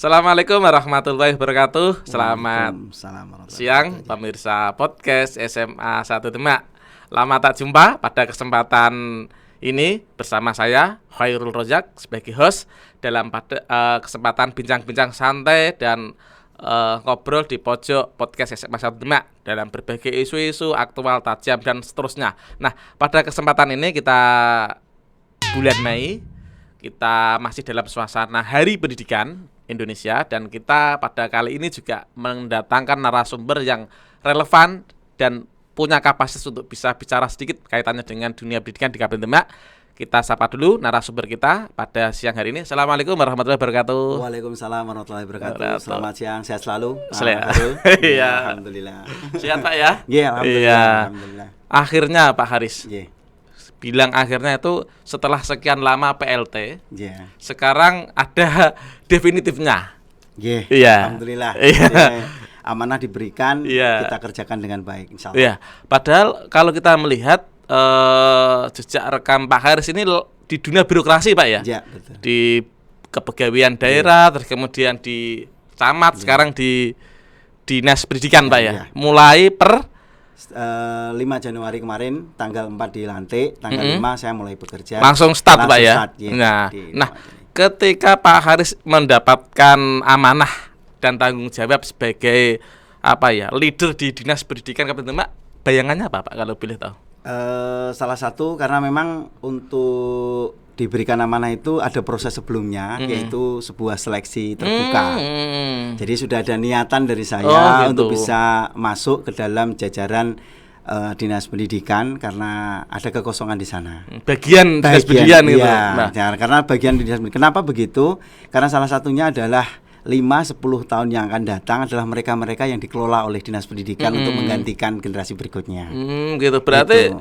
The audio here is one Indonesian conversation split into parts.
Assalamualaikum warahmatullahi wabarakatuh. Selamat siang pemirsa podcast SMA 1 Demak. Lama tak jumpa. Pada kesempatan ini bersama saya Khairul Rozak sebagai host dalam kesempatan bincang-bincang santai dan ngobrol di pojok podcast SMA 1 Demak dalam berbagai isu-isu aktual, tajam dan seterusnya. Nah, pada kesempatan ini kita bulan Mei, kita masih dalam suasana Hari Pendidikan Indonesia dan kita pada kali ini juga mendatangkan narasumber yang relevan dan punya kapasitas untuk bisa bicara sedikit kaitannya dengan dunia pendidikan di Kabupaten Demak. Kita sapa dulu narasumber kita pada siang hari ini. Assalamualaikum warahmatullahi wabarakatuh. Waalaikumsalam warahmatullahi wabarakatuh. Selamat siang, sehat selalu. Iya. Alhamdulillah. Sehat Pak ya? Iya, alhamdulillah. Akhirnya Pak Haris. Iya. Bilang akhirnya itu setelah sekian lama PLT. Iya. Sekarang ada definitifnya. Iya. Alhamdulillah. Iya. Amanah diberikan, kita kerjakan dengan baik insyaallah. Iya. Padahal kalau kita melihat jejak rekam Pak Haris ini di dunia birokrasi Pak ya. Iya, betul. Di kepegawaian daerah, terus kemudian di camat, sekarang di Dinas Pendidikan Pak ya. Mulai per 5 Januari kemarin tanggal 4 dilantik, tanggal 5 saya mulai bekerja. Langsung start Pak ya. Nah, ketika Pak Haris mendapatkan amanah dan tanggung jawab sebagai leader di Dinas Pendidikan Kabupaten Demak, bayangannya apa Pak kalau boleh tahu? Salah satu karena memang untuk diberikan amanah itu ada proses sebelumnya, yaitu sebuah seleksi terbuka. Jadi sudah ada niatan dari saya untuk bisa masuk ke dalam jajaran Dinas Pendidikan karena ada kekosongan di sana. Bagian Dinas Pendidikan gitu. Nah, karena bagian Dinas Pendidikan. Kenapa begitu? Karena salah satunya adalah 5-10 tahun yang akan datang adalah mereka-mereka yang dikelola oleh Dinas Pendidikan untuk menggantikan generasi berikutnya. Gitu. Berarti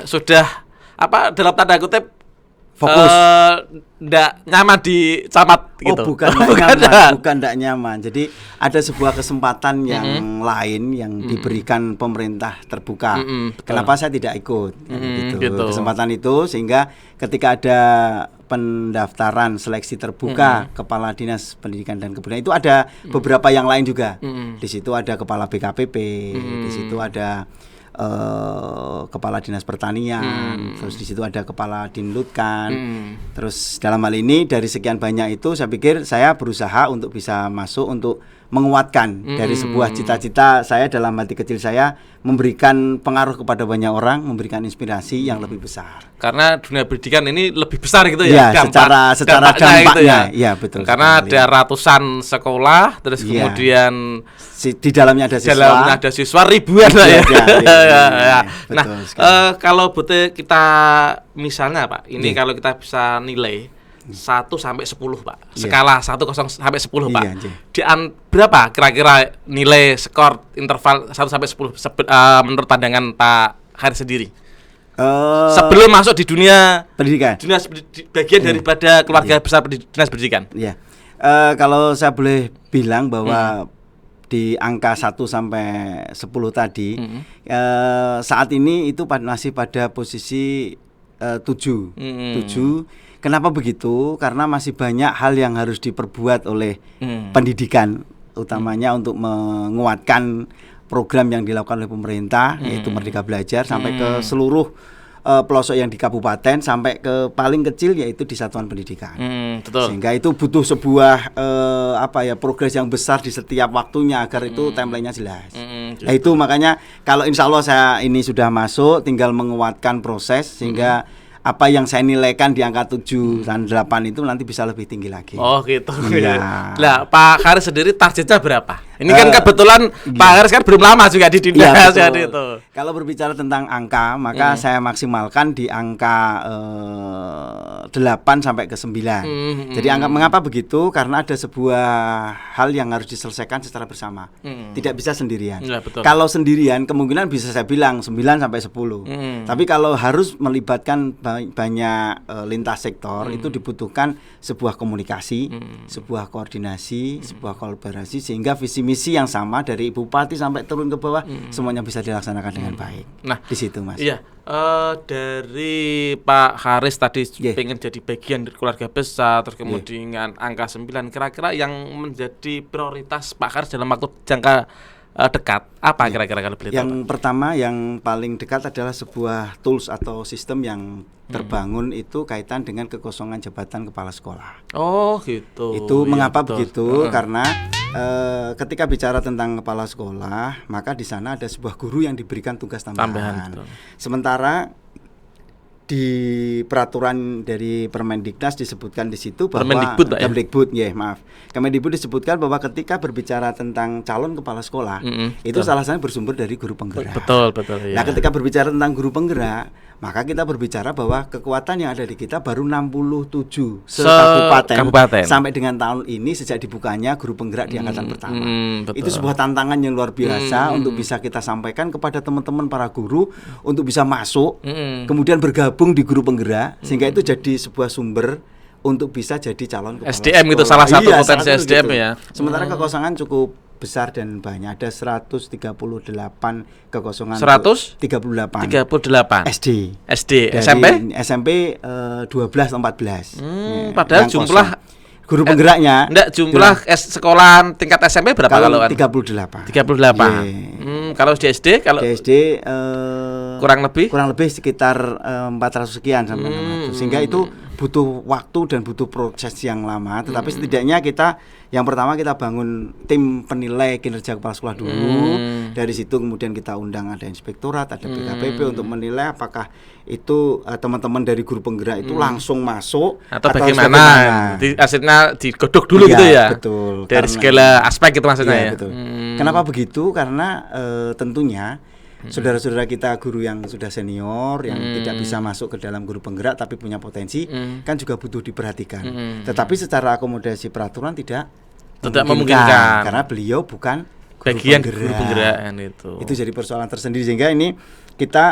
sudah dalam tanda kutip fokus ndak nyaman di camat gitu. Bukan ndak nyaman. Jadi ada sebuah kesempatan yang lain yang diberikan pemerintah terbuka. Kenapa saya tidak ikut? Gitu. Kesempatan itu sehingga ketika ada pendaftaran seleksi terbuka kepala Dinas Pendidikan dan Kebudayaan itu ada beberapa yang lain juga. Di situ ada kepala BKPP, di situ ada kepala Dinas Pertanian, terus di situ ada kepala Dinlutkan. Terus dalam hal ini dari sekian banyak itu saya pikir saya berusaha untuk bisa masuk untuk menguatkan dari sebuah cita-cita saya dalam hati kecil saya memberikan pengaruh kepada banyak orang, memberikan inspirasi yang lebih besar. Karena dunia pendidikan ini lebih besar gitu ya, secara dampaknya. Iya, betul. Karena ada ratusan sekolah, terus kemudian di dalamnya ada siswa ribuan lah ya. Nah, kalau kita misalnya Pak, ini kalau kita bisa nilai 1 sampai 10 Pak. Skala 1 sampai 10 Pak. Berapa kira-kira nilai skor interval 1 sampai 10 menurut pandangan Pak Haris sendiri? Sebelum masuk di dunia pendidikan. Bagian daripada keluarga besar Dinas Pendidikan. Iya. Kalau saya boleh bilang bahwa di angka 1 sampai 10 tadi saat ini itu masih pada posisi 7. Kenapa begitu? Karena masih banyak hal yang harus diperbuat oleh pendidikan, utamanya untuk menguatkan program yang dilakukan oleh pemerintah, yaitu Merdeka Belajar sampai ke seluruh pelosok yang di kabupaten sampai ke paling kecil yaitu di satuan pendidikan. Sehingga itu butuh sebuah progres yang besar di setiap waktunya agar itu timelinenya jelas. Nah itu makanya kalau insya Allah saya ini sudah masuk, tinggal menguatkan proses sehingga apa yang saya nilaikan di angka 7 dan 8 itu nanti bisa lebih tinggi lagi. Oh gitu. Iya. Nah, Pak Haris sendiri targetnya berapa? Ini kan kebetulan Pak Haris kan belum lama juga di dunia itu. Kalau berbicara tentang angka, maka saya maksimalkan di angka 8 sampai ke 9. Jadi mengapa begitu? Karena ada sebuah hal yang harus diselesaikan secara bersama. Tidak bisa sendirian. Ya, kalau sendirian kemungkinan bisa saya bilang 9 sampai 10. Tapi kalau harus melibatkan banyak lintas sektor itu dibutuhkan sebuah komunikasi, sebuah koordinasi, sebuah kolaborasi sehingga visi visi misi yang sama dari bupati sampai turun ke bawah, semuanya bisa dilaksanakan dengan baik. Nah, di situ Mas. Iya, dari Pak Haris tadi pengen jadi bagian dari keluarga besar, terus kemudian angka 9, kira-kira yang menjadi prioritas Pak Haris dalam waktu jangka dekat apa kira-kira kalau boleh tahu? Yang pertama yang paling dekat adalah sebuah tools atau sistem yang terbangun itu kaitan dengan kekosongan jabatan kepala sekolah. Oh gitu. Itu mengapa betul. begitu? Karena ketika bicara tentang kepala sekolah, maka di sana ada sebuah guru yang diberikan tugas tambahan. Sementara di peraturan dari Permendiknas disebutkan di situ bahwa Kemendikbud disebutkan bahwa ketika berbicara tentang calon kepala sekolah itu salah satunya bersumber dari guru penggerak. Betul. Nah, ketika berbicara tentang guru penggerak, maka kita berbicara bahwa kekuatan yang ada di kita baru 67 kabupaten sampai dengan tahun ini sejak dibukanya guru penggerak di angkatan pertama. Itu sebuah tantangan yang luar biasa untuk bisa kita sampaikan kepada teman-teman para guru untuk bisa masuk, kemudian bergabung di guru penggerak, sehingga itu jadi sebuah sumber untuk bisa jadi calon kepala SDM sekolah. Itu salah satu potensi SDM gitu. Ya. Sementara kekosongan cukup besar dan banyak, ada 138 kekosongan. 138 SD. SMP 12 atau 14. Padahal jumlah guru penggeraknya jumlah sekolah tingkat SMP berapa kalau 38. Kalau di SD kurang lebih sekitar 400 sekian sampai 600. Sehingga itu butuh waktu dan butuh proses yang lama, tetapi setidaknya yang pertama kita bangun tim penilai kinerja kepala sekolah dulu. Dari situ kemudian kita undang ada inspektorat, ada BKPP untuk menilai apakah itu teman-teman dari guru penggerak itu langsung masuk atau bagaimana. Hasilnya digodok dulu gitu ya. Betul. Dari segala aspek itu maksudnya ya. Betul. Kenapa begitu? Karena tentunya saudara-saudara kita guru yang sudah senior yang tidak bisa masuk ke dalam guru penggerak tapi punya potensi kan juga butuh diperhatikan. Tetapi secara akomodasi peraturan tidak memungkinkan karena beliau bukan bagian guru penggerak itu. Itu jadi persoalan tersendiri, sehingga ini kita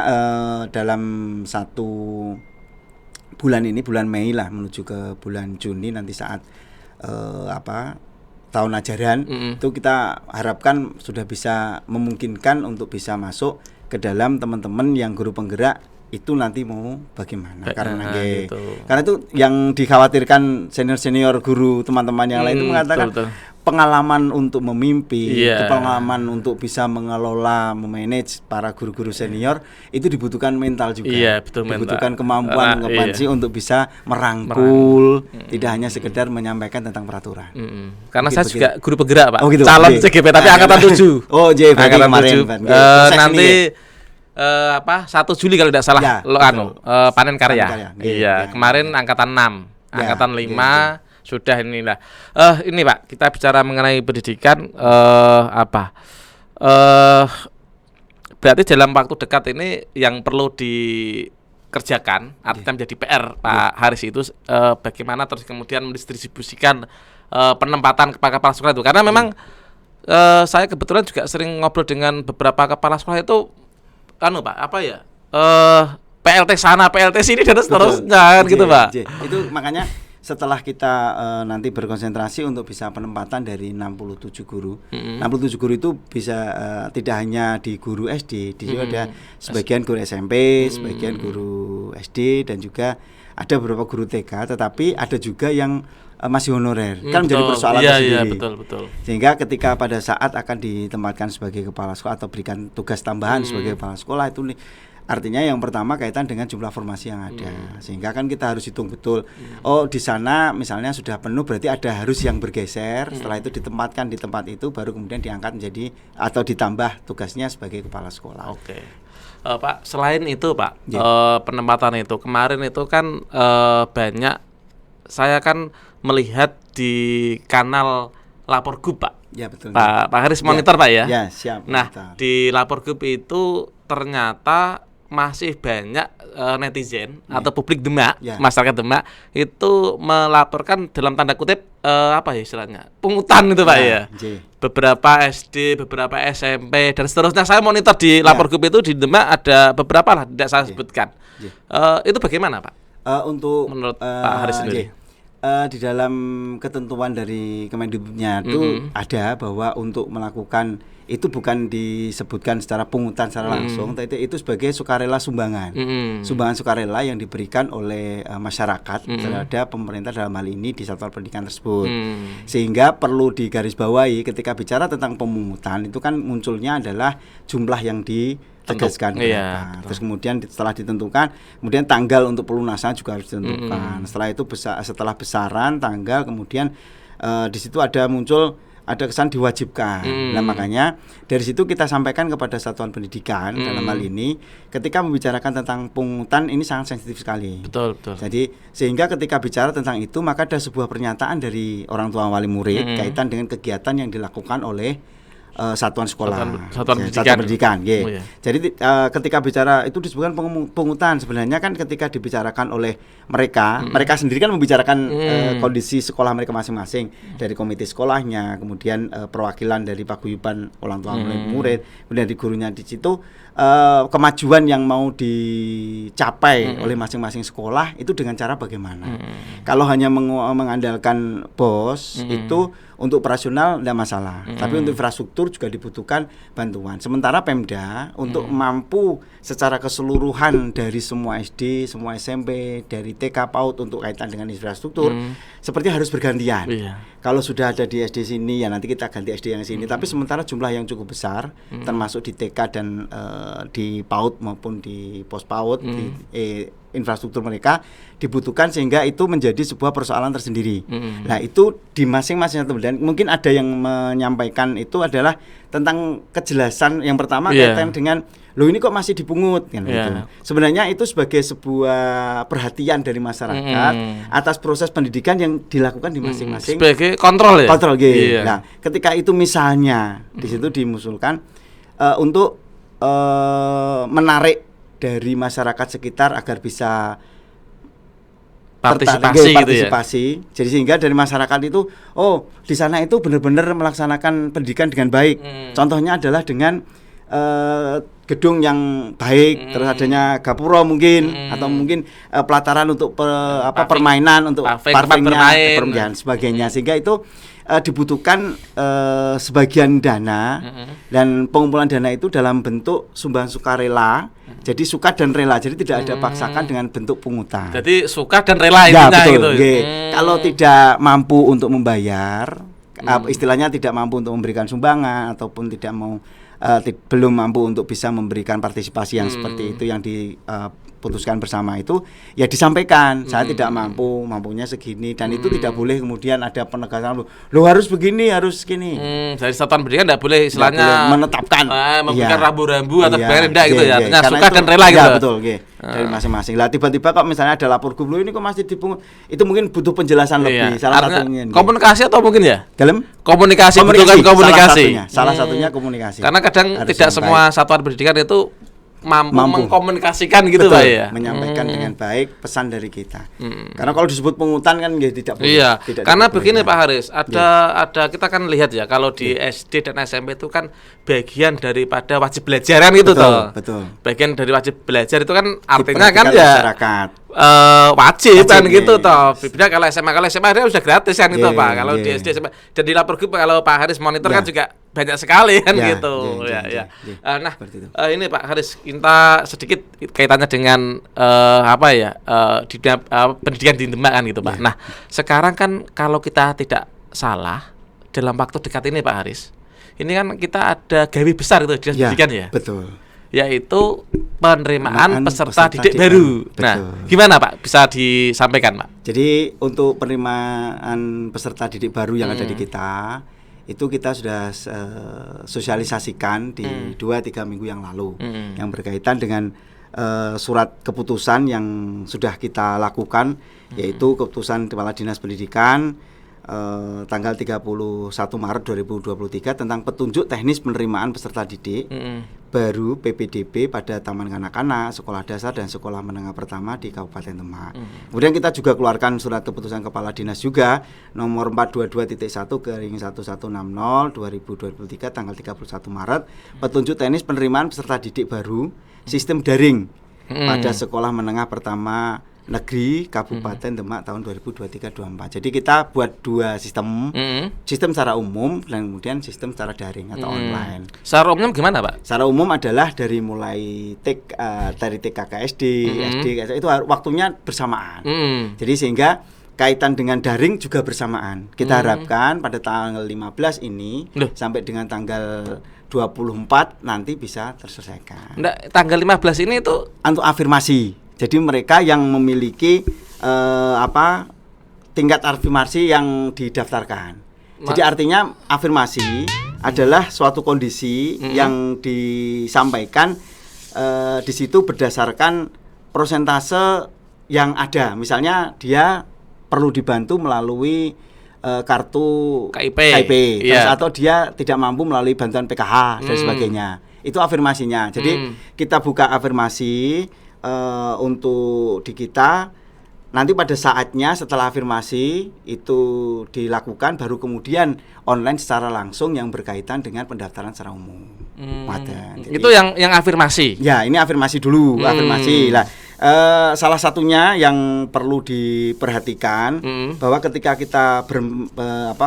dalam satu bulan ini, bulan Mei lah menuju ke bulan Juni nanti saat tahun ajaran itu kita harapkan sudah bisa memungkinkan untuk bisa masuk ke dalam teman-teman yang guru penggerak itu nanti mau bagaimana karena itu yang dikhawatirkan senior guru teman-teman yang lain itu mengatakan pengalaman untuk memimpin, pengalaman untuk bisa mengelola, memanage para guru-guru senior itu dibutuhkan mental juga. Dibutuhkan kemampuan, kompetensi untuk bisa merangkul, tidak hanya sekedar menyampaikan tentang peraturan. Karena saya juga guru penggerak, Pak. Calon CGP tapi angkatan 7. Angkatan kemarin. Nanti 1 Juli kalau tidak salah panen karya. Kemarin angkatan 6, angkatan 5 sudah inilah. Ini Pak, kita bicara mengenai pendidikan berarti dalam waktu dekat ini yang perlu dikerjakan artinya menjadi PR Pak Haris itu bagaimana terus kemudian mendistribusikan penempatan kepala sekolah itu, karena memang saya kebetulan juga sering ngobrol dengan beberapa kepala sekolah itu Pak, PLT sana, PLT sini dan seterusnya gitu Pak. Itu makanya setelah kita nanti berkonsentrasi untuk bisa penempatan dari 67 guru. 67 guru itu bisa tidak hanya di guru SD, di situ ada sebagian guru SMP, sebagian guru SD dan juga ada beberapa guru TK, tetapi ada juga yang masih honorer. Kan menjadi persoalan tersendiri. Betul. Sehingga ketika pada saat akan ditempatkan sebagai kepala sekolah atau berikan tugas tambahan sebagai kepala sekolah itu artinya yang pertama kaitan dengan jumlah formasi yang ada, sehingga kan kita harus hitung betul. Di sana misalnya sudah penuh, berarti ada harus yang bergeser. Setelah itu ditempatkan di tempat itu, baru kemudian diangkat menjadi atau ditambah tugasnya sebagai kepala sekolah. Oke. Pak, selain itu Pak, penempatan itu kemarin itu kan banyak saya kan melihat di kanal Lapor Gub Pak. Ya betul. Pak Haris monitor Pak ya. Ya siap. Nah di Lapor Gub itu ternyata masih banyak netizen atau publik Demak, masyarakat Demak itu melaporkan dalam tanda kutip istilahnya pungutan itu Pak ya. Beberapa SD, beberapa SMP dan seterusnya. Saya monitor di Lapor Gub itu di Demak ada beberapa lah, tidak saya sebutkan. Itu bagaimana Pak? Untuk menurut Pak Haris sendiri? di dalam ketentuan dari Kemendikbudnya itu ada bahwa untuk melakukan itu bukan disebutkan secara pungutan secara langsung, tapi itu sebagai sukarela sumbangan. Sumbangan sukarela yang diberikan oleh masyarakat terhadap pemerintah dalam hal ini di satuan pendidikan tersebut. Sehingga perlu digarisbawahi ketika bicara tentang pemungutan itu kan munculnya adalah jumlah yang ditegaskan berapa. Terus kemudian setelah ditentukan, kemudian tanggal untuk pelunasan juga harus ditentukan. Setelah itu setelah besaran tanggal, kemudian di situ ada kesan diwajibkan. Nah makanya dari situ kita sampaikan kepada satuan pendidikan dalam hal ini ketika membicarakan tentang pungutan ini sangat sensitif sekali. Betul. Jadi sehingga ketika bicara tentang itu maka ada sebuah pernyataan dari orang tua wali murid kaitan dengan kegiatan yang dilakukan oleh satuan sekolah, satuan pendidikan. Jadi ketika bicara itu disebutkan pungutan, sebenarnya kan ketika dibicarakan oleh mereka sendiri kan membicarakan kondisi sekolah mereka masing-masing, dari komite sekolahnya, kemudian perwakilan dari paguyuban orang tua murid, kemudian dari gurunya di situ, kemajuan yang mau dicapai oleh masing-masing sekolah itu dengan cara bagaimana. Kalau hanya mengandalkan BOS itu untuk operasional tidak masalah, tapi untuk infrastruktur juga dibutuhkan bantuan. Sementara Pemda untuk mampu secara keseluruhan dari semua SD, semua SMP, dari TK PAUD untuk kaitan dengan infrastruktur, seperti harus bergantian. Kalau sudah ada di SD sini, ya nanti kita ganti SD yang sini. Tapi sementara jumlah yang cukup besar, termasuk di TK dan di PAUD maupun di pos PAUD, di infrastruktur mereka dibutuhkan, sehingga itu menjadi sebuah persoalan tersendiri. Nah itu di masing-masing dan mungkin ada yang menyampaikan itu adalah tentang kejelasan yang pertama kaitan dengan loh ini kok masih dipungut kan gitu. Sebenarnya itu sebagai sebuah perhatian dari masyarakat atas proses pendidikan yang dilakukan di masing-masing sebagai kontrol ya. Nah ketika itu misalnya di situ dimusulkan untuk menarik dari masyarakat sekitar agar bisa partisipasi. Jadi sehingga dari masyarakat itu di sana itu benar-benar melaksanakan pendidikan dengan baik. Contohnya adalah dengan gedung yang baik, terus adanya gapura mungkin atau mungkin pelataran untuk permainan untuk pavingnya, dan sebagainya, sehingga itu dibutuhkan sebagian dana dan pengumpulan dana itu dalam bentuk sumbangan sukarela. Jadi suka dan rela, jadi tidak ada paksakan dengan bentuk pungutan. Jadi suka dan rela intinya gitu. Kalau tidak mampu untuk membayar, istilahnya tidak mampu untuk memberikan sumbangan ataupun tidak mau belum mampu untuk bisa memberikan partisipasi yang seperti itu yang diputuskan bersama itu, ya disampaikan saya tidak mampunya segini, dan itu tidak boleh kemudian ada penegasan lo harus begini harus segini. Dari satuan pendidikan tidak boleh istilahnya menetapkan memberikan rambu-rambu atau rendah gitu ya. Artinya suka dan rela gitu. Ya betul, dari masing-masing. Lah tiba-tiba kok misalnya ada lapor guru ini kok masih dipungut, itu mungkin butuh penjelasan lebih. Salah satunya komunikasi atau mungkin ya? Dalam komunikasi. Salah satunya komunikasi. Karena kadang tidak semua satuan pendidikan itu mampu mengkomunikasikan gitu Pak ya. Menyampaikan dengan baik pesan dari kita. Karena kalau disebut pungutan kan tidak boleh. Iya. Karena begini Pak Haris, ada kita kan lihat ya kalau di SD dan SMP itu kan bagian daripada wajib belajaran gitu toh. Betul. Bagian dari wajib belajar itu kan artinya kan ya masyarakat. Wajib kan gitu toh. Beda kalau SMA dia sudah gratis kan itu Pak. Kalau di SD SMP dan di lapor grup kalau Pak Haris monitor kan juga banyak sekali kan gitu. Nah, ini Pak Haris, kita sedikit kaitannya dengan di pendidikan di Demak kan gitu Pak. Nah, sekarang kan kalau kita tidak salah dalam waktu dekat ini Pak Haris, ini kan kita ada gawe besar itu di pendidikan ya. Betul. Yaitu penerimaan peserta didik baru. Betul. Nah, gimana Pak? Bisa disampaikan Pak? Jadi untuk penerimaan peserta didik baru yang ada di kita, itu kita sudah sosialisasikan di 2-3 minggu yang lalu, yang berkaitan dengan surat keputusan yang sudah kita lakukan, yaitu keputusan Kepala Dinas Pendidikan tanggal 31 Maret 2023 tentang petunjuk teknis penerimaan peserta didik baru PPDB pada Taman Kanak-kanak, Sekolah Dasar dan Sekolah Menengah Pertama di Kabupaten Demak. Kemudian kita juga keluarkan surat keputusan Kepala Dinas juga nomor 422.1/1160/2023 tanggal 31 Maret petunjuk teknis penerimaan peserta didik baru sistem daring pada Sekolah Menengah Pertama negeri Kabupaten Demak tahun 2023-24. Jadi kita buat 2 sistem. Sistem secara umum dan kemudian sistem secara daring atau online. Secara umum gimana, Pak? Secara umum adalah dari mulai dari TK ke SD, SD itu waktunya bersamaan. Jadi sehingga kaitan dengan daring juga bersamaan. Kita harapkan pada tanggal 15 ini sampai dengan tanggal 24 nanti bisa terselesaikan. Tanggal 15 ini itu untuk afirmasi. Jadi mereka yang memiliki tingkat afirmasi yang didaftarkan. Jadi artinya afirmasi adalah suatu kondisi yang disampaikan di situ berdasarkan persentase yang ada. Misalnya dia perlu dibantu melalui kartu KIP atau dia tidak mampu melalui bantuan PKH dan sebagainya. Itu afirmasinya. Jadi kita buka afirmasi untuk di kita. Nanti pada saatnya setelah afirmasi itu dilakukan baru kemudian online secara langsung yang berkaitan dengan pendaftaran secara umum. Jadi, itu yang afirmasi. Ya, ini afirmasi dulu, afirmasi. Lah, salah satunya yang perlu diperhatikan bahwa ketika kita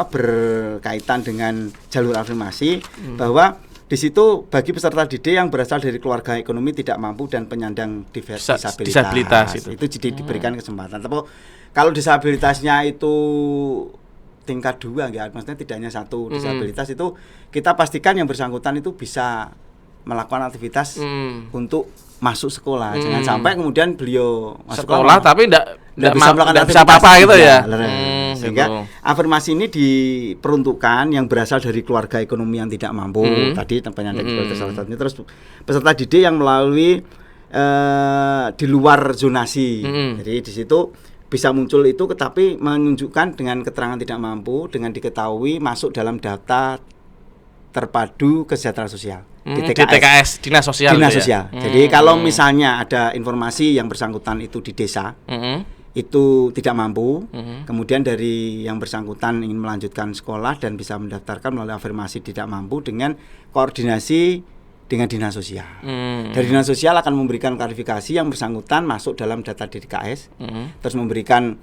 berkaitan dengan jalur afirmasi bahwa di situ bagi peserta didik yang berasal dari keluarga ekonomi tidak mampu dan penyandang disabilitas itu jadi diberikan kesempatan. Tapi kalau disabilitasnya itu tingkat 2 maksudnya tidak hanya 1 disabilitas itu kita pastikan yang bersangkutan itu bisa melakukan aktivitas untuk masuk sekolah. Jangan sampai kemudian beliau masuk sekolah tapi tidak bisa melakukan bisa apa-apa gitu ya. Sehingga afirmasi ini diperuntukkan yang berasal dari keluarga ekonomi yang tidak mampu tadi penyandang disabilitas salah satunya, terus peserta didik yang melalui di luar zonasi. Jadi di situ bisa muncul itu tetapi menunjukkan dengan keterangan tidak mampu dengan diketahui masuk dalam data terpadu kesejahteraan sosial. DTKS, Dinas Sosial. Jadi kalau misalnya ada informasi yang bersangkutan itu di desa, itu tidak mampu, kemudian dari yang bersangkutan ingin melanjutkan sekolah dan bisa mendaftarkan melalui afirmasi tidak mampu dengan koordinasi dengan Dinas Sosial. Dari Dinas Sosial akan memberikan klarifikasi yang bersangkutan masuk dalam data DTKS, terus memberikan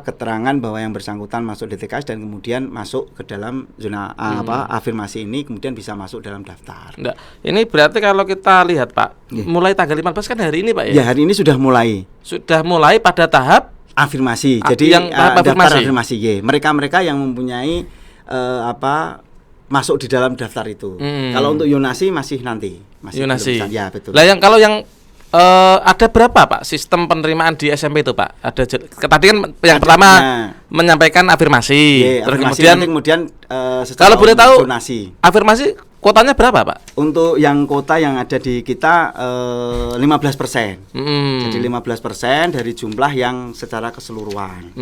keterangan bahwa yang bersangkutan masuk DTKS dan kemudian masuk ke dalam zona afirmasi ini kemudian bisa masuk dalam daftar. Ini berarti kalau kita lihat Pak, mulai tanggal 15 kan hari ini Pak ya? Ya, hari ini sudah mulai. Sudah mulai pada tahap afirmasi. Jadi yang daftar afirmasi. Mereka-mereka yang mempunyai masuk di dalam daftar itu. Kalau untuk Yonasi masih nanti. Yonasi. Ya, betul. Lah yang kalau yang ada berapa Pak sistem penerimaan di SMP itu Pak? Ada tadi kan yang pertama menyampaikan afirmasi, terus kemudian kalau boleh tahu zonasi. Afirmasi kuotanya berapa Pak? Untuk yang kuota yang ada di kita 15%. Jadi 15% dari jumlah yang secara keseluruhan.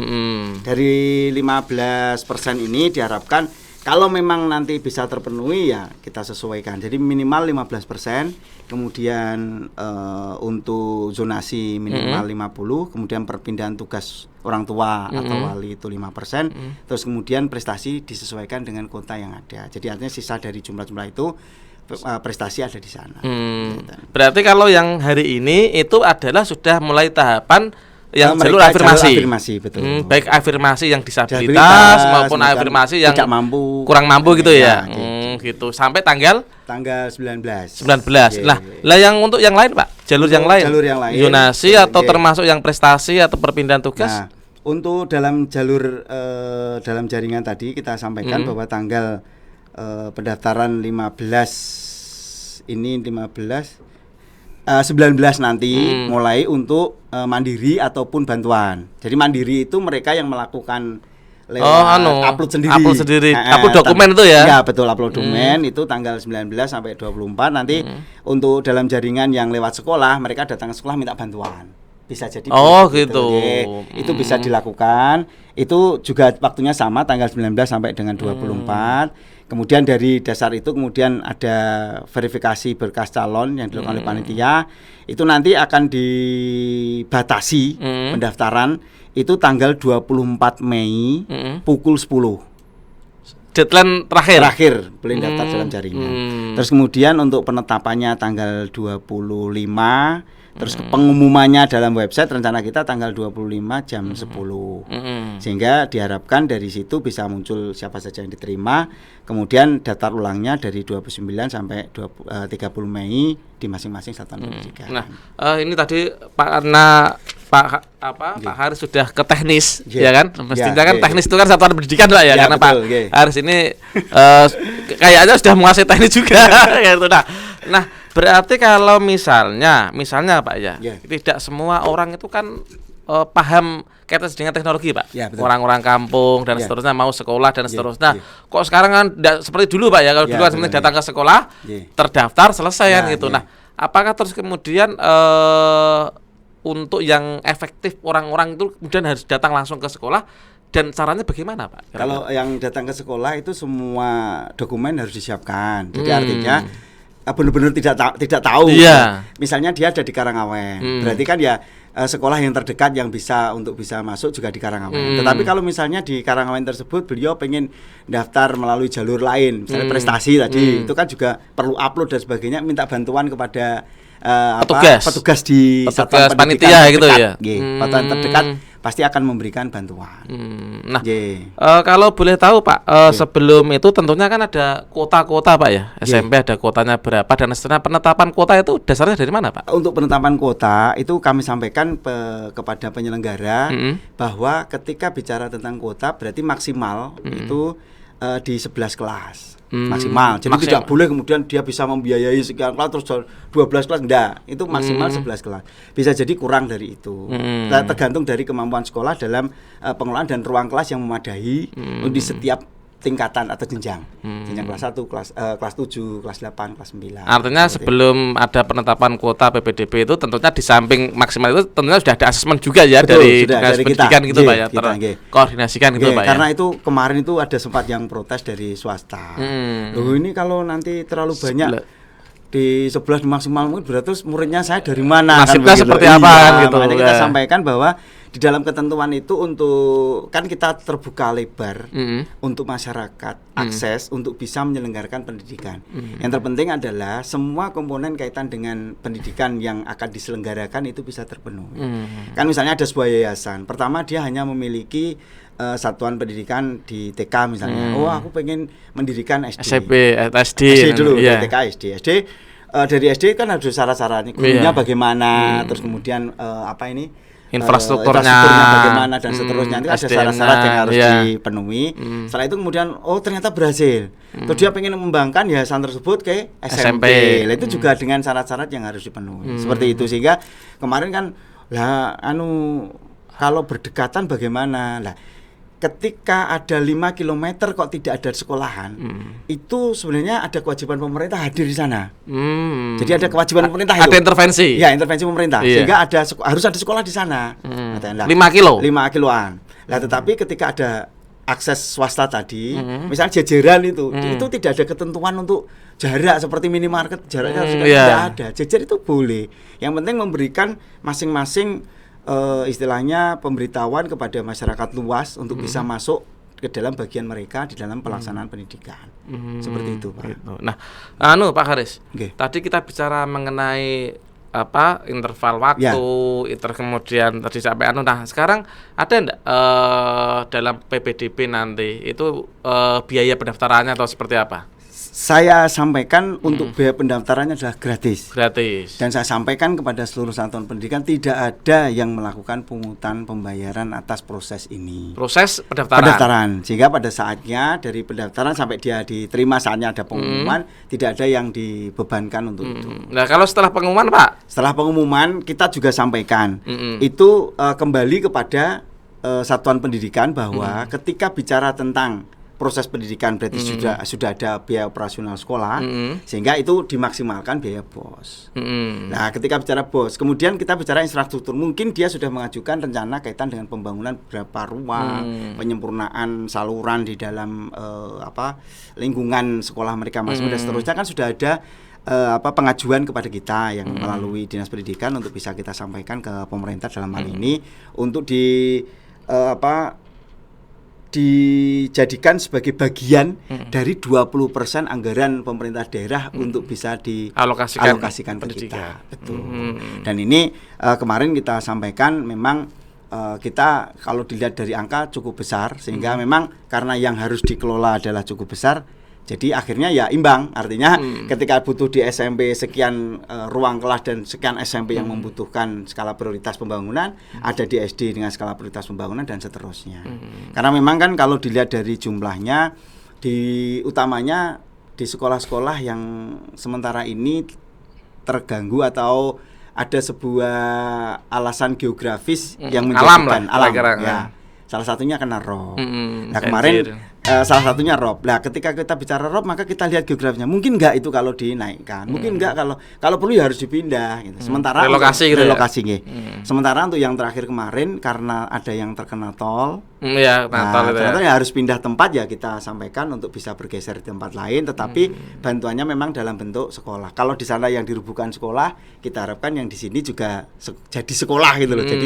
Dari 15% ini diharapkan kalau memang nanti bisa terpenuhi ya kita sesuaikan. Jadi minimal 15%, kemudian untuk zonasi minimal 50%, kemudian perpindahan tugas orang tua atau wali itu 5%, terus kemudian prestasi disesuaikan dengan kuota yang ada. Jadi artinya sisa dari jumlah-jumlah itu prestasi ada di sana. Berarti kalau yang hari ini itu adalah sudah mulai tahapan yang jalur afirmasi, betul. Baik afirmasi yang disabilitas maupun afirmasi yang tidak mampu, kurang mampu gitu ya. Gitu sampai tanggal 19. Lah yang untuk yang lain Pak, jalur yang lain. Yonasi atau termasuk yang prestasi atau perpindahan tugas? Nah, untuk dalam jalur dalam jaringan tadi kita sampaikan bahwa tanggal pendaftaran 19 nanti mulai untuk mandiri ataupun bantuan. Jadi mandiri itu mereka yang melakukan lewat upload sendiri. Upload dokumen itu ya? Ya betul, upload dokumen itu tanggal 19 sampai 24 nanti. Untuk dalam jaringan yang lewat sekolah mereka datang ke sekolah minta bantuan. Bisa jadi gitu. Itu bisa dilakukan. Itu juga waktunya sama tanggal 19 sampai dengan 24. Kemudian dari dasar itu kemudian ada verifikasi berkas calon yang dilakukan oleh panitia. Itu nanti akan dibatasi pendaftaran itu tanggal 24 Mei pukul 10. deadline terakhir boleh daftar dalam jaringan. Terus kemudian untuk penetapannya tanggal 25, terus pengumumannya dalam website rencana kita tanggal 25 jam 10. Sehingga diharapkan dari situ bisa muncul siapa saja yang diterima. Kemudian daftar ulangnya dari 29 sampai 30 Mei di masing-masing satuan pendidikan. Nah, ini tadi karena Pak Haris sudah ke teknis, ya kan? Mestinya kan teknis itu kan satuan pendidikan lah ya, karena betul, Pak Haris ini kayaknya sudah menguasai teknis juga. Gitu. Nah, berarti kalau misalnya Pak tidak semua orang itu kan paham kaitan dengan teknologi, Pak. Orang-orang kampung dan seterusnya mau sekolah dan seterusnya. Kok sekarang kan tidak seperti dulu, Pak ya? Kalau dulu kan sebenarnya datang ke sekolah, terdaftar, selesai kan gitu. Nah, apakah terus kemudian untuk yang efektif orang-orang itu kemudian harus datang langsung ke sekolah, dan caranya bagaimana, Pak? Kalau yang datang ke sekolah itu semua dokumen harus disiapkan. Jadi artinya benar-benar tidak tahu. Misalnya dia ada di Karangawen, berarti kan ya sekolah yang terdekat yang bisa masuk juga di Karangawen. Tetapi kalau misalnya di Karangawen tersebut beliau pengen daftar melalui jalur lain, misalnya prestasi tadi, itu kan juga perlu upload dan sebagainya, minta bantuan kepada petugas di satuan panitia gitu ya. Satuan terdekat pasti akan memberikan bantuan. Nah, kalau boleh tahu Pak, sebelum itu tentunya kan ada kuota-kuota Pak ya. SMP ada kuotanya berapa dan setelah penetapan kuota itu dasarnya dari mana Pak? Untuk penetapan kuota itu kami sampaikan kepada penyelenggara bahwa ketika bicara tentang kuota berarti maksimal itu di 11 kelas. Maksimal. Jadi tidak boleh kemudian dia bisa membiayai sekian kelas terus 12 kelas, enggak. Itu maksimal 11 kelas. Bisa jadi kurang dari itu. Tergantung dari kemampuan sekolah dalam pengelolaan dan ruang kelas yang memadai di setiap tingkatan atau jenjang. Jenjang kelas 1, kelas 7, kelas 8, kelas 9. Artinya sebelum ada penetapan kuota PPDB itu tentunya di samping maksimal itu tentunya sudah ada asesmen juga ya. Betul, dari pendidikan gitu Pak ya, terkoordinasikan gitu Pak ya. Karena itu kemarin itu ada sempat yang protes dari swasta. Loh ini kalau nanti terlalu banyak di 11 maksimal mungkin berarti muridnya saya dari mana? Nasibnya kan seperti apa kan gitu. Makanya kita sampaikan bahwa di dalam ketentuan itu untuk kan kita terbuka lebar untuk masyarakat akses untuk bisa menyelenggarakan pendidikan. Yang terpenting adalah semua komponen kaitan dengan pendidikan yang akan diselenggarakan itu bisa terpenuhi. Kan misalnya ada sebuah yayasan, pertama dia hanya memiliki satuan pendidikan di TK misalnya. Oh, aku pengen mendirikan SD. SMP, SD dulu, TK, SD. Dari SD kan harus syarat-syaratnya, gurunya bagaimana, terus kemudian infrastrukturnya bagaimana dan seterusnya. Nanti ada syarat-syarat yang harus dipenuhi. Setelah itu kemudian ternyata berhasil. Terus dia pengen mengembangkan yayasan tersebut ke SMP. Itu juga dengan syarat-syarat yang harus dipenuhi. Seperti itu, sehingga kemarin kan kalau berdekatan bagaimana? Lah ketika ada 5 km kok tidak ada sekolahan, itu sebenarnya ada kewajiban pemerintah hadir di sana. Jadi ada kewajiban pemerintah itu. Ada intervensi. Ya, intervensi pemerintah. Sehingga harus ada sekolah di sana. 5 kilo. 5 kiloan. Lah tetapi ketika ada akses swasta tadi, misalnya jajaran itu tidak ada ketentuan untuk jarak seperti minimarket, jaraknya harus tidak ada. Jajar itu boleh. Yang penting memberikan masing-masing istilahnya pemberitahuan kepada masyarakat luas untuk bisa masuk ke dalam bagian mereka di dalam pelaksanaan pendidikan. Seperti itu, Pak. Gitu. Nah, Pak Haris. Tadi kita bicara mengenai interval waktu, kemudian tadi sampai nah sekarang ada enggak dalam PPDB nanti itu biaya pendaftarannya atau seperti apa? Saya sampaikan untuk biaya pendaftarannya adalah gratis. Dan saya sampaikan kepada seluruh satuan pendidikan tidak ada yang melakukan pungutan pembayaran atas proses ini. Proses pendaftaran. Sehingga pada saatnya dari pendaftaran sampai dia diterima saatnya ada pengumuman, tidak ada yang dibebankan untuk itu. Nah, kalau setelah pengumuman, Pak? Setelah pengumuman kita juga sampaikan. Itu kembali kepada satuan pendidikan bahwa ketika bicara tentang proses pendidikan berarti sudah ada biaya operasional sekolah, sehingga itu dimaksimalkan biaya BOS. Nah, ketika bicara BOS, kemudian kita bicara infrastruktur. Mungkin dia sudah mengajukan rencana kaitan dengan pembangunan beberapa ruang, penyempurnaan saluran di dalam lingkungan sekolah mereka masing-masing dan seterusnya, kan sudah ada pengajuan kepada kita yang melalui Dinas Pendidikan untuk bisa kita sampaikan ke pemerintah dalam hal ini untuk dijadikan sebagai bagian dari 20% anggaran pemerintah daerah untuk bisa dialokasikan ke kita. Betul. Dan ini kemarin kita sampaikan memang kita kalau dilihat dari angka cukup besar, sehingga memang karena yang harus dikelola adalah cukup besar, jadi akhirnya ya imbang. Artinya ketika butuh di SMP sekian ruang kelas dan sekian SMP yang membutuhkan skala prioritas pembangunan, ada di SD dengan skala prioritas pembangunan dan seterusnya. Karena memang kan kalau dilihat dari jumlahnya, utamanya di sekolah-sekolah yang sementara ini terganggu atau ada sebuah alasan geografis yang menjadikan alam ya. Salah satunya kena rob. Nah kemarin salah satunya rob. Nah ketika kita bicara rob, maka kita lihat geografisnya. Mungkin nggak itu kalau dinaikkan, mungkin nggak kalau perlu ya harus dipindah. Gitu. Sementara relokasi Sementara untuk yang terakhir kemarin karena ada yang terkena tol, ternyata ya harus pindah tempat, ya kita sampaikan untuk bisa bergeser di tempat lain. Tetapi bantuannya memang dalam bentuk sekolah. Kalau di sana yang dirubuhkan sekolah, kita harapkan yang di sini juga jadi sekolah gitu loh. Jadi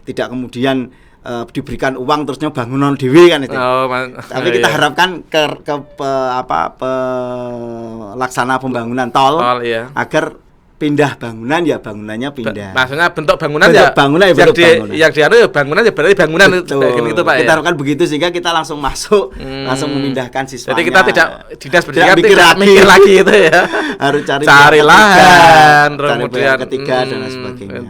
tidak kemudian diberikan uang terusnya bangunan dewe kan itu. Tapi kita harapkan pelaksana pembangunan tol agar pindah bangunan, ya bangunannya pindah. Maksudnya bentuk bangunan yang dianu ya bangunan ya berarti bangunan gitu Pak. Kita harapkan begitu sehingga kita langsung masuk, langsung memindahkan siswanya. Jadi kita dinas pendidikan tidak mikir lagi itu ya. Harus cari lahan, kemudian ketiga dan sebagainya.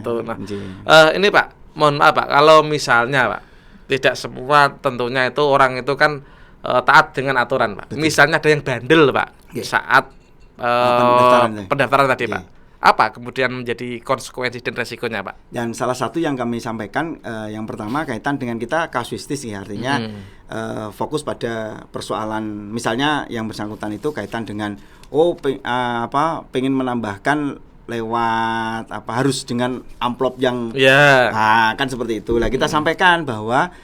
Ini Pak, mohon maaf Pak, kalau misalnya Pak, tidak semua tentunya itu orang itu kan taat dengan aturan Pak. Betul. Misalnya ada yang bandel Pak saat pendaftaran tadi Pak. Apa kemudian menjadi konsekuensi dan resikonya Pak? Dan salah satu yang kami sampaikan yang pertama kaitan dengan kita kasuistis ya, artinya fokus pada persoalan misalnya yang bersangkutan itu kaitan dengan pengen menambahkan lewat harus dengan amplop yang kan seperti itu. Lah kita sampaikan bahwa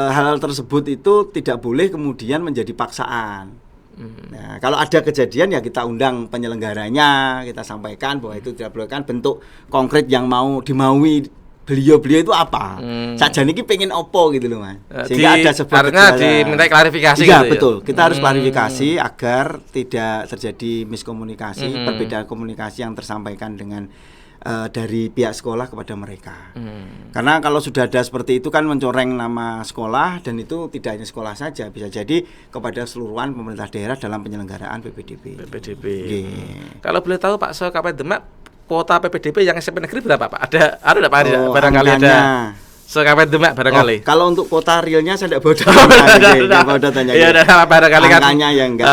hal-hal tersebut itu tidak boleh kemudian menjadi paksaan. Nah, kalau ada kejadian ya kita undang penyelenggaranya, kita sampaikan bahwa itu tidak boleh, kan bentuk konkret yang mau dimaui beliau itu apa. Sakjane iki pengen opo gitu loh Mas. Sehingga ada sebuah diminta klarifikasi gitu. Betul. Kita harus klarifikasi agar tidak terjadi miskomunikasi, perbedaan komunikasi yang tersampaikan dengan dari pihak sekolah kepada mereka. Karena kalau sudah ada seperti itu kan mencoreng nama sekolah, dan itu tidak hanya sekolah saja, bisa jadi kepada seluruhan pemerintah daerah dalam penyelenggaraan PPDB. Kalau boleh tahu Pak, Kabupaten Demak kuota PPDB yang SMP negeri berapa Pak? Ada Pak barangkali angkanya. Kabupaten Demak barangkali. Kalau untuk kuota realnya saya tidak bawa datanya. Iya, barangkali kan. Angkanya yang enggak.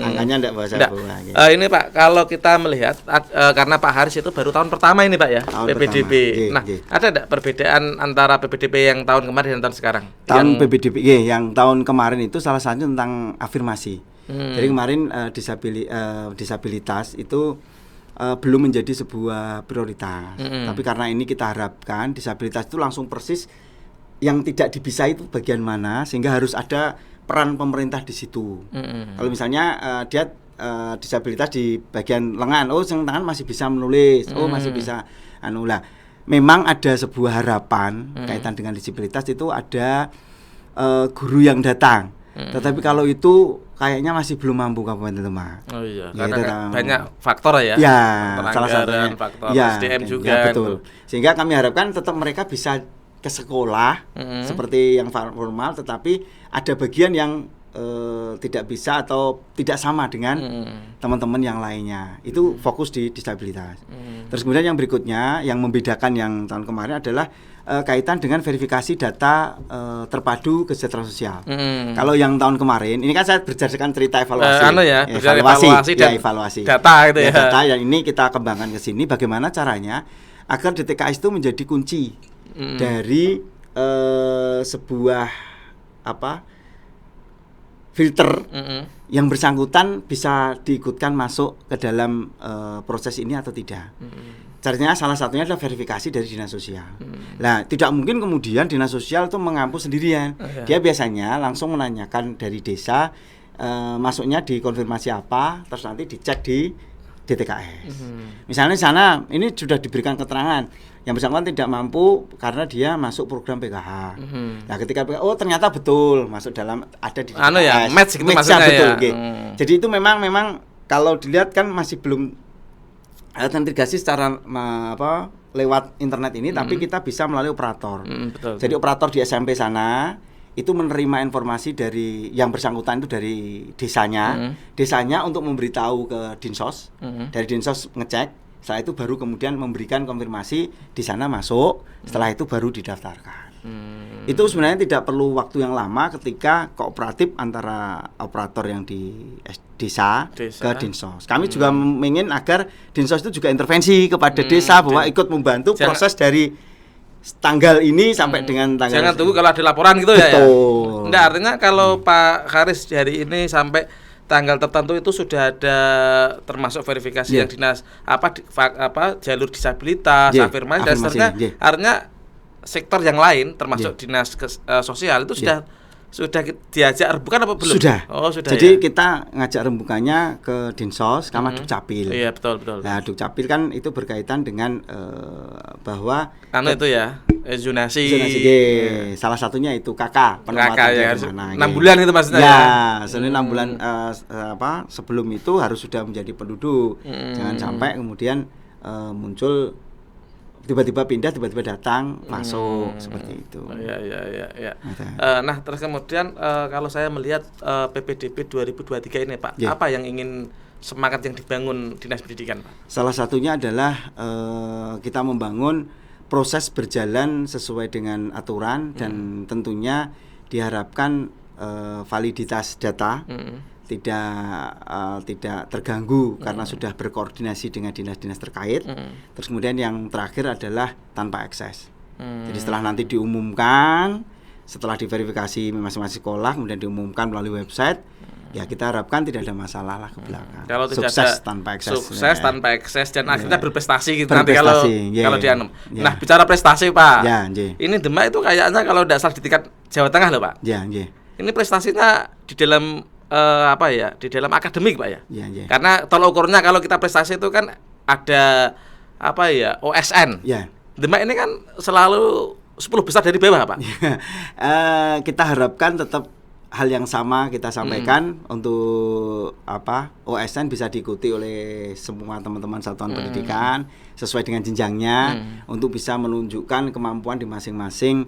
Angkanya enggak bawa saya. Ini Pak, kalau kita melihat karena Pak Haris itu baru tahun pertama ini Pak ya, PPDB. Nah, ada enggak perbedaan antara PPDB yang tahun kemarin dan tahun sekarang? PPDB yang tahun kemarin itu salah satu tentang afirmasi. Jadi kemarin disabilitas itu belum menjadi sebuah prioritas. Tapi karena ini kita harapkan disabilitas itu langsung persis yang tidak dipisah itu bagian mana, sehingga harus ada peran pemerintah di situ. Kalau misalnya dia disabilitas di bagian lengan, yang tangan masih bisa menulis, masih bisa lah. Memang ada sebuah harapan kaitan dengan disabilitas itu ada guru yang datang. Tetapi kalau itu kayaknya masih belum mampu Kabupaten Demak. Oh iya, karena banyak faktor ya. Ya, salah satunya faktor SDM juga. Ya, betul. Sehingga kami harapkan tetap mereka bisa ke sekolah seperti yang formal, tetapi ada bagian yang tidak bisa atau tidak sama dengan teman-teman yang lainnya. Itu fokus di disabilitas. Terus kemudian yang berikutnya yang membedakan yang tahun kemarin adalah kaitan dengan verifikasi data terpadu kesejahteraan sosial. Kalau yang tahun kemarin, ini kan saya berdasarkan cerita evaluasi, evaluasi data itu ya. Data yang ini kita kembangkan ke sini, bagaimana caranya agar DTKS itu menjadi kunci dari sebuah filter yang bersangkutan bisa diikutkan masuk ke dalam proses ini atau tidak. Caranya salah satunya adalah verifikasi dari dinas sosial. Nah, tidak mungkin kemudian dinas sosial itu mengampu sendirian. Dia biasanya langsung menanyakan dari desa, masuknya dikonfirmasi apa, terus nanti dicek di DTKS. Misalnya di sana ini sudah diberikan keterangan yang bersangkutan tidak mampu karena dia masuk program PKH. Nah, ketika ternyata betul masuk dalam ada di DTKS. Match gitu maksudnya betul, ya. Jadi itu memang kalau dilihat kan masih belum autentikasi secara lewat internet ini, tapi kita bisa melalui operator. Betul. Jadi operator di SMP sana itu menerima informasi dari yang bersangkutan itu dari desanya untuk memberitahu ke Dinsos. Dari Dinsos ngecek, setelah itu baru kemudian memberikan konfirmasi di sana masuk, setelah itu baru didaftarkan. Itu sebenarnya tidak perlu waktu yang lama ketika kooperatif antara operator yang di desa ke Dinsos. Kami juga ingin agar Dinsos itu juga intervensi kepada desa bahwa ikut membantu proses dari tanggal ini sampai dengan tanggal. Jangan tunggu kalau ada laporan gitu ya. Betul. Nah, artinya kalau Pak Haris hari ini sampai tanggal tertentu itu sudah ada termasuk verifikasi yang dinas jalur disabilitas, afirmasi dan seterusnya. Artinya sektor yang lain termasuk dinas sosial itu sudah diajak rembukan apa belum? Sudah. Oh, sudah. Jadi kita ngajak rembukannya ke Dinsos sama Dukcapil. Iya, betul. Nah, Dukcapil kan itu berkaitan dengan bahwa itu ya, zonasi. Salah satunya itu KK, penempatan ya, di mana. 6 bulan itu maksudnya ya. Sebenarnya 6 bulan sebelum itu harus sudah menjadi penduduk. Jangan sampai kemudian muncul tiba-tiba pindah, tiba-tiba datang, masuk seperti itu. Iya. Nah, terus kemudian kalau saya melihat PPDB 2023 ini, Pak, apa yang ingin semangat yang dibangun Dinas Pendidikan, Pak? Salah satunya adalah kita membangun proses berjalan sesuai dengan aturan dan tentunya diharapkan validitas data tidak terganggu karena sudah berkoordinasi dengan dinas-dinas terkait. Terus kemudian yang terakhir adalah tanpa akses. Jadi setelah nanti diumumkan, setelah diverifikasi masing-masing sekolah, kemudian diumumkan melalui website, ya kita harapkan tidak ada masalah lah ke belakang. Kalau tidak sukses ada tanpa akses. Sukses tanpa akses dan akhirnya berprestasi gitu nanti kalau dianum. Nah, bicara prestasi, Pak. Ini Demak itu kayaknya kalau tidak salah di tingkat Jawa Tengah loh, Pak. Ini prestasinya di dalam di dalam akademik, Pak ya. Karena tolak ukurnya kalau kita prestasi itu kan ada OSN. Demak ini kan selalu 10 besar dari bawah, Pak. Kita harapkan tetap hal yang sama kita sampaikan untuk OSN bisa diikuti oleh semua teman-teman satuan pendidikan sesuai dengan jenjangnya untuk bisa menunjukkan kemampuan di masing-masing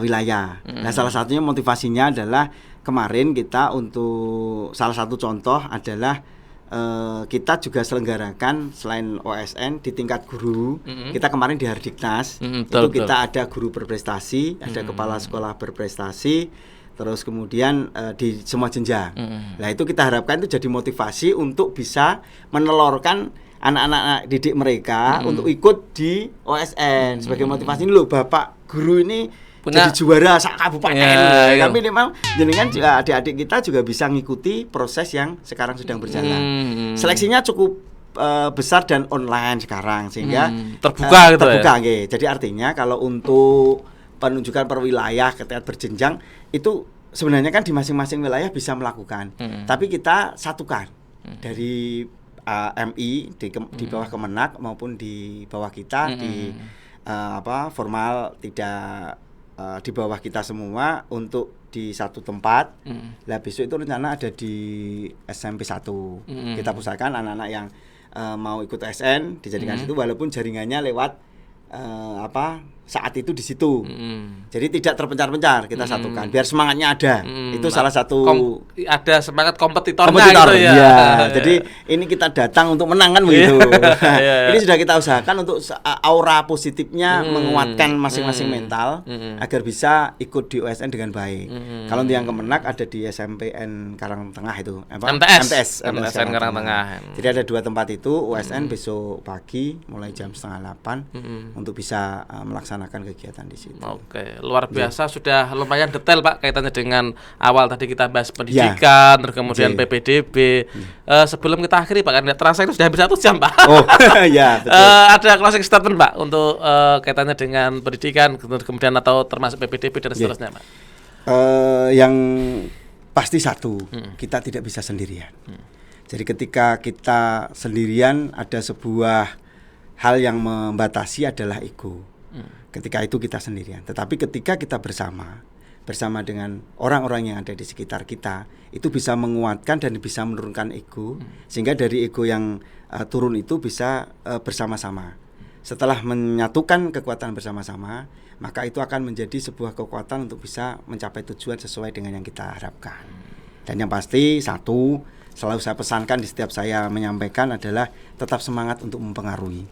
wilayah. Nah, salah satunya motivasinya adalah kemarin kita untuk salah satu contoh adalah kita juga selenggarakan selain OSN di tingkat guru. Kita kemarin di Hardiknas kita ada guru berprestasi, ada kepala sekolah berprestasi, terus kemudian di semua jenjang. Nah, itu kita harapkan itu jadi motivasi untuk bisa menelorkan anak-anak didik mereka untuk ikut di OSN sebagai motivasi. Ini loh, Bapak guru ini jadi juara sak kabupaten. Kami memang jenengan adik-adik kita juga bisa ngikuti proses yang sekarang sedang berjalan. Seleksinya cukup besar dan online sekarang sehingga terbuka gitu ya. Jadi artinya kalau untuk penunjukan per wilayah ketika berjenjang itu sebenarnya kan di masing-masing wilayah bisa melakukan. Tapi kita satukan dari MI di bawah Kemenak maupun di bawah kita di formal tidak di bawah kita semua untuk di satu tempat. Lah besok itu rencana ada di SMP 1. Kita pusatkan anak-anak yang mau ikut SN dijadikan situ walaupun jaringannya lewat saat itu di situ. Jadi tidak terpencar-pencar, kita satukan biar semangatnya ada. Itu salah satu ada semangat kompetitornya gitu ya. Iya. Jadi ini kita datang untuk menang kan begitu. Ini sudah kita usahakan untuk aura positifnya menguatkan masing-masing mental agar bisa ikut di OSN dengan baik. Kalau yang Kemenak ada di SMPN Karangtengah itu MTS Karangtengah. Jadi ada 2 tempat itu OSN besok pagi mulai jam 7:30 untuk bisa melaksanakan kegiatan di situ. Oke, luar biasa. Sudah lumayan detail, Pak, kaitannya dengan awal tadi kita bahas pendidikan, terus kemudian PPDB. Sebelum kita akhiri, Pak, kan terasa itu sudah hampir 1 jam, Pak. Oh, ya, betul. Ada closing statement, Pak, untuk kaitannya dengan pendidikan, kemudian atau termasuk PPDB dan seterusnya, Pak. Yang pasti satu, kita tidak bisa sendirian. Jadi ketika kita sendirian ada sebuah hal yang membatasi adalah ego. Ketika itu kita sendirian. Tetapi ketika kita bersama dengan orang-orang yang ada di sekitar kita, itu bisa menguatkan dan bisa menurunkan ego, sehingga dari ego yang turun itu bisa bersama-sama. Setelah menyatukan kekuatan bersama-sama, maka itu akan menjadi sebuah kekuatan untuk bisa mencapai tujuan sesuai dengan yang kita harapkan. Dan yang pasti satu, selalu saya pesankan di setiap saya menyampaikan adalah tetap semangat untuk mempengaruhi.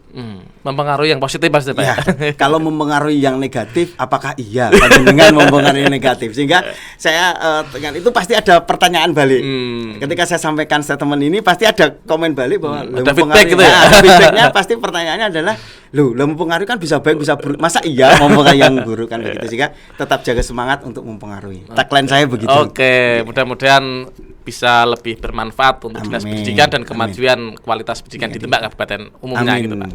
Mempengaruhi yang positif pasti Pak. Ya, kalau mempengaruhi yang negatif, apakah iya dengan mempengaruhi yang negatif? Sehingga saya dengan itu pasti ada pertanyaan balik. Ketika saya sampaikan statement ini pasti ada komen balik bahwa ada feedback gitu ya. Feedbacknya pasti pertanyaannya adalah, lo mempengaruhi kan bisa baik bisa buruk. Masa iya mempengaruhi yang buruk kan begitu. Sehingga tetap jaga semangat untuk mempengaruhi. Tagline saya begitu. Oke, mudah-mudahan bisa lebih bermanfaat untuk dinas pendidikan dan kemajuan kualitas pendidikan di Demak Kabupaten umumnya gitu Pak.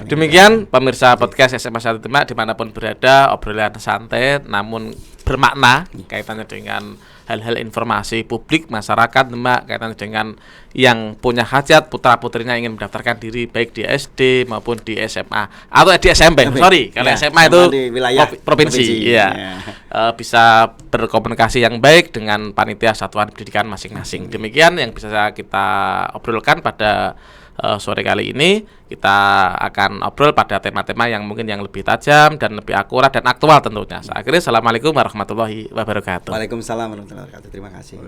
Demikian pemirsa podcast SMA 1 Demak dimanapun berada, obrolan santai namun bermakna kaitannya dengan hal-hal informasi publik masyarakat Demak, kaitannya dengan yang punya hajat putra-putrinya ingin mendaftarkan diri baik di SD maupun di SMA atau di SMP. Karena SMA itu provinsi. Iya. Bisa berkomunikasi yang baik dengan panitia satuan pendidikan masing-masing. Demikian yang bisa kita obrolkan pada sore kali ini. Kita akan obrol pada tema-tema yang mungkin yang lebih tajam dan lebih akurat dan aktual tentunya. Akhirnya assalamualaikum warahmatullahi wabarakatuh. Waalaikumsalam warahmatullahi wabarakatuh. Terima kasih.